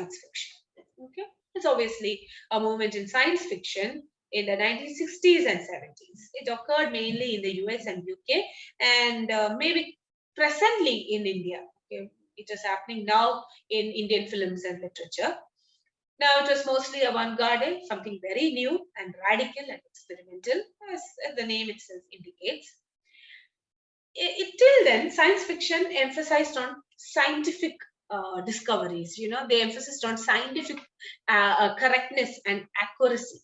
science fiction. Okay, it's obviously a movement in science fiction in the 1960s and 70s. It occurred mainly in the US and UK, and maybe presently in India. Okay, it is happening now in Indian films and literature. Now it was mostly avant-garde, something very new and radical and experimental, as the name itself indicates. Till then, science fiction emphasized on scientific discoveries. They emphasized on scientific correctness and accuracy.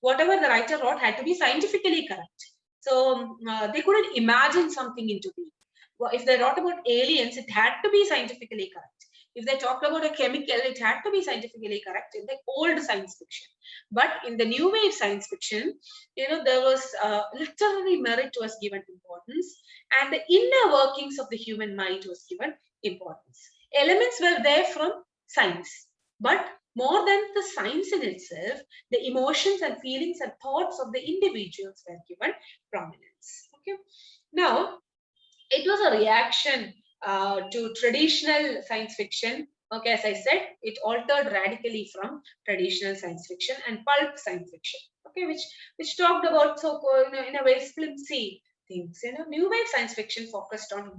Whatever the writer wrote had to be scientifically correct. So they couldn't imagine something into being. Well, if they wrote about aliens, it had to be scientifically correct. If they talked about a chemical, it had to be scientifically correct in the old science fiction. But in the new wave science fiction, there was literary merit was given importance, and the inner workings of the human mind was given importance. Elements were there from science, but more than the science in itself, the emotions and feelings and thoughts of the individuals were given prominence. Okay, now it was a reaction to traditional science fiction. Okay, as I said, it altered radically from traditional science fiction and pulp science fiction. Okay, which talked about in a way flimsy things. New wave science fiction focused on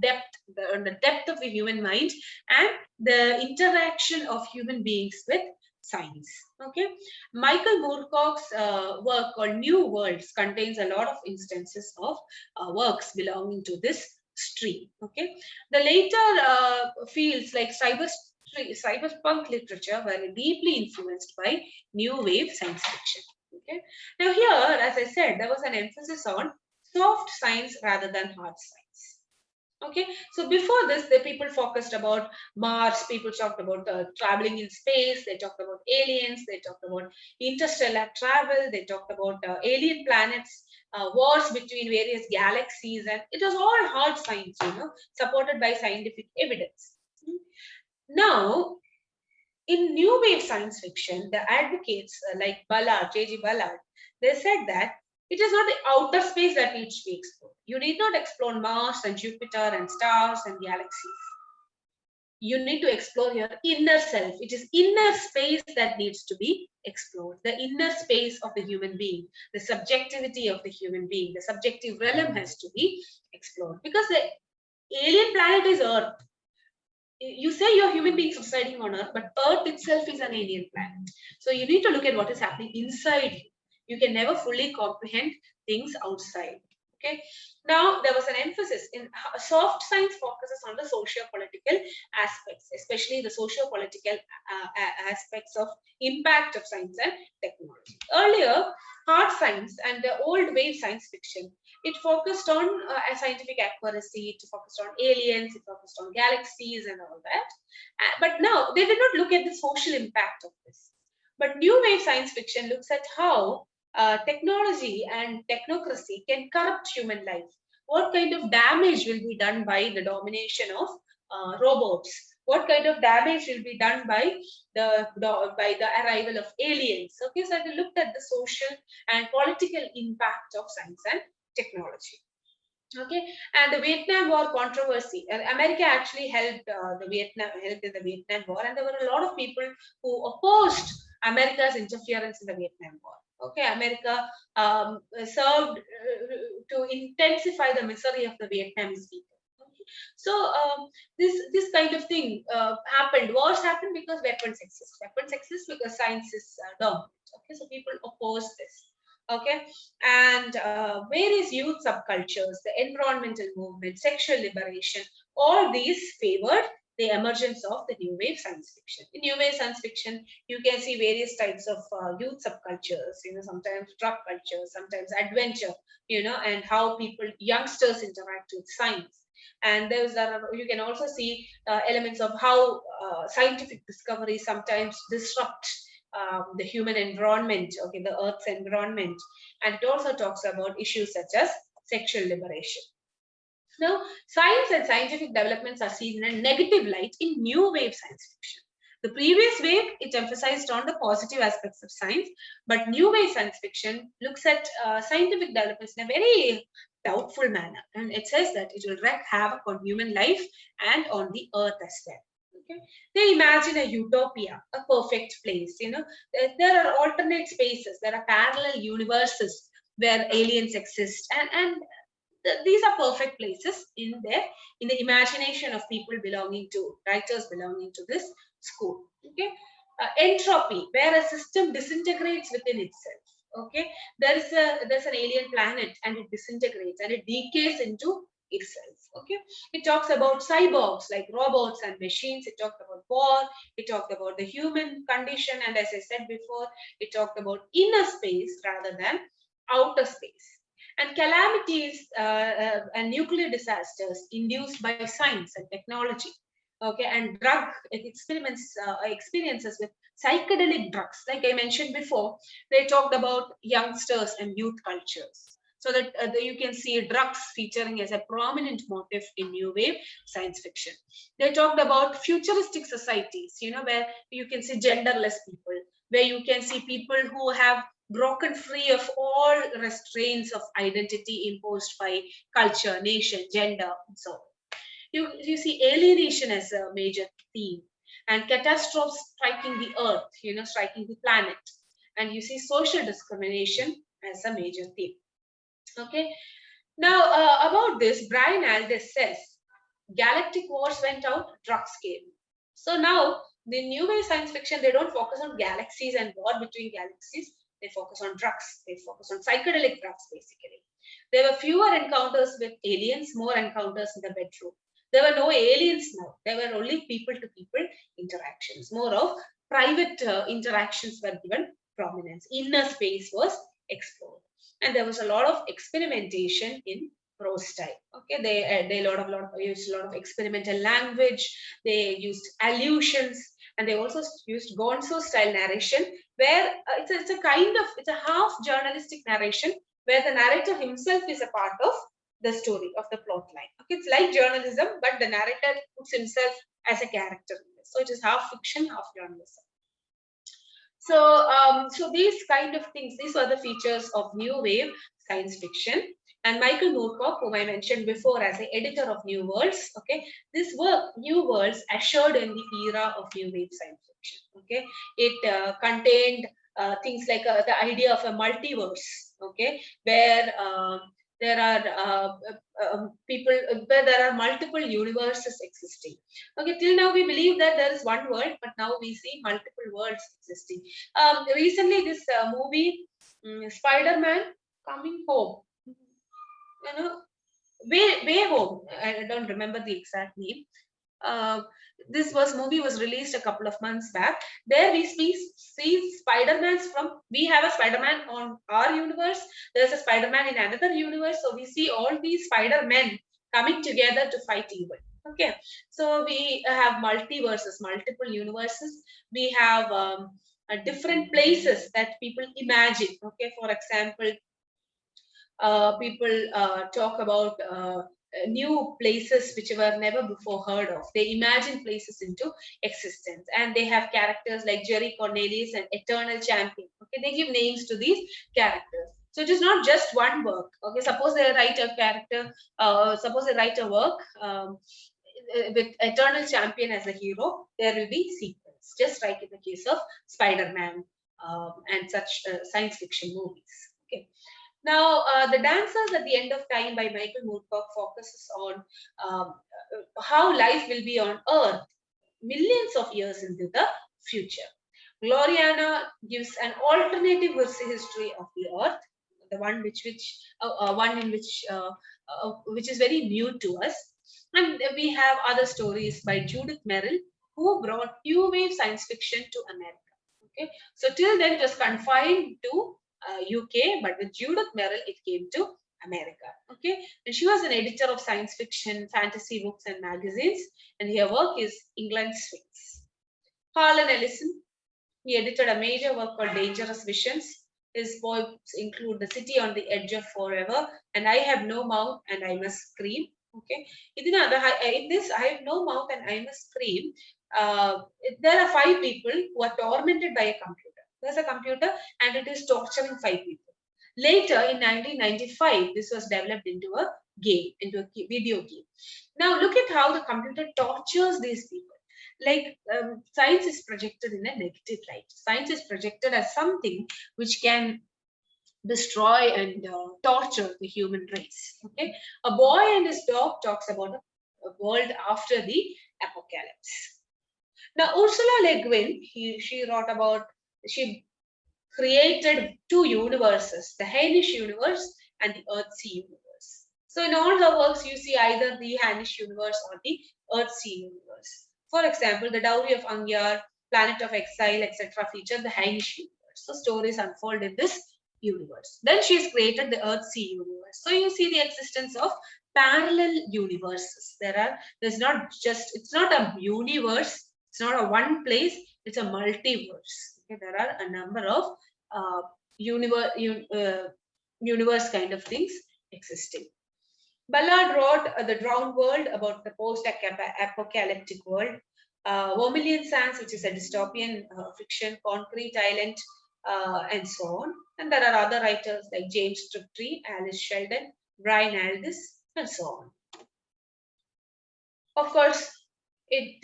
on the depth of the human mind and the interaction of human beings with science. Okay, Michael Moorcock's work called New Worlds contains a lot of instances of works belonging to this stream. Okay, the later fields like cyberpunk literature were deeply influenced by new wave science fiction. Okay, now here, as I said, there was an emphasis on soft science rather than hard science. Okay, so before this, the people focused about Mars, people talked about traveling in space, they talked about aliens, they talked about interstellar travel, they talked about alien planets, wars between various galaxies, and it was all hard science, supported by scientific evidence. Now, in new wave science fiction, the advocates like Ballard, J.G. Ballard, they said that it is not the outer space that needs to be explored. You need not explore Mars and Jupiter and stars and galaxies. You need to explore your inner self. It is inner space that needs to be explored. The inner space of the human being, the subjectivity of the human being, the subjective realm has to be explored. Because the alien planet is Earth. You say you're human beings residing on Earth, but Earth itself is an alien planet. So you need to look at what is happening inside you. You can never fully comprehend things outside. Okay. Now there was an emphasis in soft science focuses on the socio-political aspects, especially the socio-political aspects of impact of science and technology. Earlier, hard science and the old wave science fiction, it focused on scientific accuracy, it focused on aliens, it focused on galaxies and all that. But now they did not look at the social impact of this. But new wave science fiction looks at how technology and technocracy can corrupt human life. What kind of damage will be done by the domination of robots? What kind of damage will be done by the arrival of aliens? Okay, so I looked at the social and political impact of science and technology. Okay, and the Vietnam War controversy. America actually helped helped in the Vietnam War, and there were a lot of people who opposed America's interference in the Vietnam War. Okay, America served to intensify the misery of the Vietnamese people. Okay? So this kind of thing happened. Wars happened because weapons exist. Weapons exist because science is dominant. Okay, so people oppose this. Okay, and various youth subcultures, the environmental movement, sexual liberation, all these favored the emergence of the new wave science fiction. In new wave science fiction, you can see various types of youth subcultures, sometimes drug culture, sometimes adventure, and how youngsters interact with science. And you can also see elements of how scientific discoveries sometimes disrupt the human environment, okay, the Earth's environment. And it also talks about issues such as sexual liberation. Now, science and scientific developments are seen in a negative light in new wave science fiction. The previous wave, it emphasized on the positive aspects of science, but new wave science fiction looks at scientific developments in a very doubtful manner. And it says that it will wreak havoc on human life and on the Earth as well. Okay, they imagine a utopia, a perfect place. There are alternate spaces, there are parallel universes where aliens exist, and these are perfect places in the imagination of people belonging to writers belonging to this school. Okay, entropy, where a system disintegrates within itself. Okay, there's an alien planet and it disintegrates and it decays into itself. Okay, it talks about cyborgs like robots and machines. It talked about war. It talked about the human condition, and as I said before, it talked about inner space rather than outer space. And calamities and nuclear disasters induced by science and technology. Okay, and drug experiences with psychedelic drugs, like I mentioned before, they talked about youngsters and youth cultures. So that you can see drugs featuring as a prominent motif in new wave science fiction. They talked about futuristic societies, where you can see genderless people, where you can see people who have broken free of all restraints of identity imposed by culture, nation, gender, and so on. You see alienation as a major theme, and catastrophes striking the earth, striking the planet. And you see social discrimination as a major theme. Okay. Now, about this, Brian Aldiss says, galactic wars went out, drugs came. So now, the new wave science fiction, they don't focus on galaxies and war between galaxies. They focus on drugs. They focus on psychedelic drugs, basically. There were fewer encounters with aliens, more encounters in the bedroom. There were no aliens now. There were only people-to-people interactions. More of private interactions were given prominence. Inner space was explored. And there was a lot of experimentation in prose style. Okay, they used a lot of experimental language. They used allusions, and they also used gonzo style narration, where it's a half journalistic narration, where the narrator himself is a part of the story of the plot line. Okay, it's like journalism, but the narrator puts himself as a character in this. So it is half fiction, half journalism. So these kind of things, these were the features of new wave science fiction. And Michael Moorcock, whom I mentioned before as the editor of New Worlds, okay, this work, New Worlds, ushered in the era of new wave science fiction. Okay, it contained things like the idea of a multiverse. Okay, where there are people, where there are multiple universes existing. Okay, till now we believe that there is one world, but now we see multiple worlds existing. Recently, this movie, Spider-Man Coming Home, way home. I don't remember the exact name. This movie was released a couple of months back. There we see Spider-Mans from. We have a Spider-Man on our universe. There's a Spider-Man in another universe. So we see all these Spider-Men coming together to fight evil. Okay, so we have multiverses, multiple universes. We have different places that people imagine. Okay, for example, people talk about new places which were never before heard of. They imagine places into existence, and they have characters like Jerry Cornelius and Eternal Champion. Okay, they give names to these characters. So it is not just one work. Okay, suppose they write a character, suppose they write a work with Eternal Champion as a hero, there will be sequels, just like in the case of Spider-Man and such science fiction movies. Okay. Now, The Dancers at the End of Time by Michael Moorcock focuses on how life will be on Earth millions of years into the future. Gloriana gives an alternative history of the Earth, the one one in which is very new to us. And we have other stories by Judith Merrill, who brought new wave science fiction to America. Okay, so till then it was confined to UK, but with Judith Merrill, it came to America. Okay, and she was an editor of science fiction, fantasy books, and magazines, and her work is England Sphinx. Harlan Ellison, he edited a major work called Dangerous Visions. His poems include The City on the Edge of Forever and I Have No Mouth and I Must Scream. Okay, in this I Have No Mouth and I Must Scream, there are 5 people who are tormented by a computer. There's a computer and it is torturing 5 people. Later in 1995, this was developed into a game, into a video game. Now look at how the computer tortures these people. Like science is projected in a negative light. Science is projected as something which can destroy and torture the human race. Okay, A Boy and His Dog talks about a world after the apocalypse. Now, Ursula Guin, she wrote about, she created two universes, the Hainish universe and the Earthsea universe. So in all her works, you see either the Hainish universe or the Earthsea universe. For example, the Dowry of Angyar, Planet of Exile, etc. feature the Hainish universe. So stories unfold in this universe. Then she has created the Earthsea universe. So you see the existence of parallel universes. There's not just, it's not a universe, it's not a one place, it's a multiverse. Okay, there are a number of uh, universe, universe kind of things existing. Ballard wrote The Drowned World about the post-apocalyptic world. Vermilion Sands, which is a dystopian fiction, Concrete Island, and so on. And there are other writers like James Triptree, Alice Sheldon, Brian Aldiss, and so on. Of course, it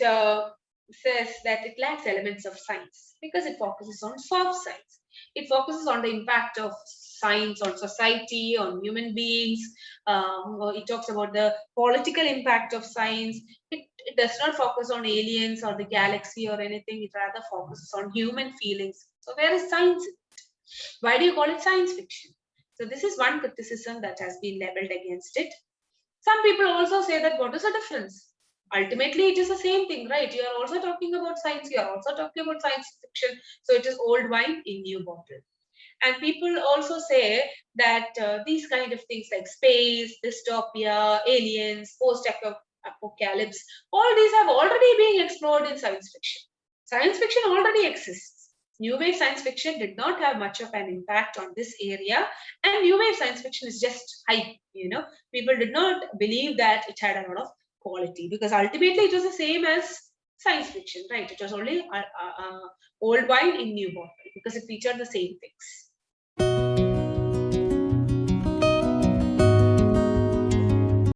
says that it lacks elements of science because it focuses on soft science. It focuses on the impact of science on society, on human beings. It talks about the political impact of science. It does not focus on aliens or the galaxy or anything. It rather focuses on human feelings. So where is science? Why do you call it science fiction? So this is one criticism that has been leveled against it. Some people also say that what is the difference? Ultimately, it is the same thing, right? You are also talking about science, you are also talking about science fiction. So it is old wine in new bottle. And people also say that these kind of things like space, dystopia, aliens, post-apocalypse, all these have already been explored in science fiction. Science fiction already exists. New wave science fiction did not have much of an impact on this area, and new wave science fiction is just hype. People did not believe that it had a lot of quality because ultimately it was the same as science fiction, right? It was only old wine in new bottle because it featured the same things.